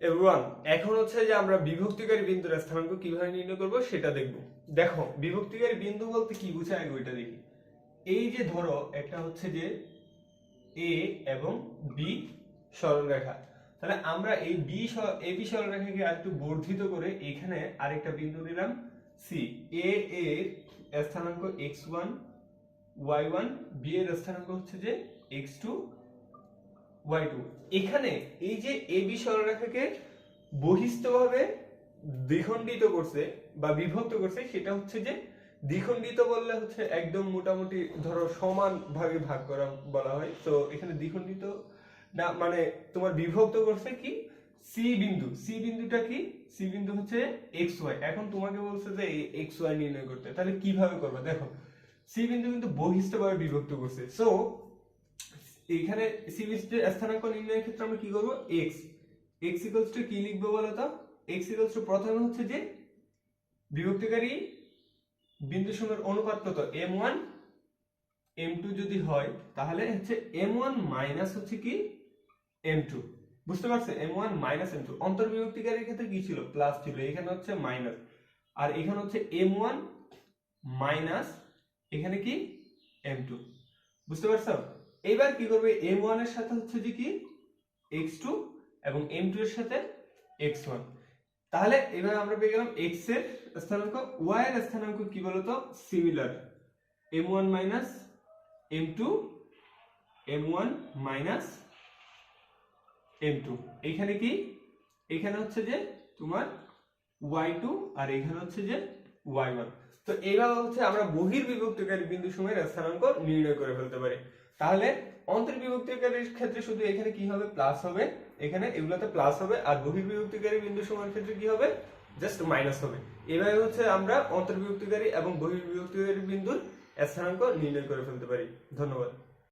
Everyone, এখন হচ্ছে যে আমরা বিভক্তিকারী বিন্দুর স্থানাঙ্ক কিভাবে নির্ণয় করব সেটা দেখব। দেখো, বিভক্তিকারী বিন্দু বলতে কি বোঝায় আগে ওইটা দেখি। এই যে ধরো একটা হচ্ছে যে এ এবং বি সরলরেখা, তাহলে আমরা এই এবি সরলরেখাকে আরেকটু বর্ধিত করে এখানে আরেকটা বিন্দু নিলাম সি। এ এর স্থানাঙ্ক x1 y1, বি এর স্থানাঙ্ক হচ্ছে যে x2 y2। এখানে এই যে এবি সরলরেখাকে বহিস্থভাবে দ্বিখণ্ডিত করছে বা বিভক্ত করছে, সেটা হচ্ছে যে দ্বিখণ্ডিত বললে হচ্ছে একদম মোটামুটি ধরো সমান ভাগে ভাগ করা বলা হয়। তো এখানে দ্বিখণ্ডিত না, মানে তোমার বিভক্ত করছে কি সি বিন্দু। সি বিন্দুটা কি? সি বিন্দু হচ্ছে এক্স ওয়াই। এখন তোমাকে বলছে যে এই এক্স ওয়াই নির্ণয় করতে, তাহলে কিভাবে করবে? দেখো, সি বিন্দু কিন্তু বহিস্থভাবে বিভক্ত করছে। সো এখানে সি বিন্দুর স্থানাঙ্ক নির্ণয়ের ক্ষেত্রে আমরা কি করব? x x ইকুয়ালস টু কি লিখবো বলো তো? x ইকুয়ালস টু প্রথমে হচ্ছে যে বিভক্তিকারী বিন্দু সমূহের অনুপাত কত? m1 m2 যদি হয় তাহলে হচ্ছে m1 মাইনাস হচ্ছে কি m2। বুঝতে পারছো? m1 minus m2। অন্তর্বিভক্তিকারীর ক্ষেত্রে কি ছিল? প্লাস ছিল, এখানে হচ্ছে মাইনাস। আর এখানে হচ্ছে m1 মাইনাস এখানে কি m2। বুঝতে পারছো? এবার কি করবে? m1 এর সাথে হচ্ছে যে কি x2 এবং m2 এর সাথে x1। তাহলে এবার আমরা পেয়ে গেলাম x এর স্থানাঙ্ক। y এর স্থানাঙ্ক কি বলতো? Similar, m1 minus m2, m1 minus m2। এখানে কি? এখানে হচ্ছে যে তোমার y2 আর এখানে হচ্ছে যে y1। তো এইভাবে হচ্ছে আমরা বহির্বিভক্তিকারী বিন্দু সমূহের স্থানাঙ্ক নির্ণয় করে ফেলতে পারি। তাহলে অন্তর্বিভক্তিকারীর ক্ষেত্রে শুধু এখানে কি হবে? প্লাস হবে, এখানে এগুলাতে প্লাস হবে। আর বহির্বিভক্তিকারী বিন্দু সমূহের ক্ষেত্রে কি হবে? জাস্ট মাইনাস হবে। এভাবে হচ্ছে আমরা অন্তর্বিভক্তিকারী এবং বহির্বিভক্তিকারী বিন্দুর স্থানাঙ্ক নির্ণয় করে ফেলতে পারি। ধন্যবাদ।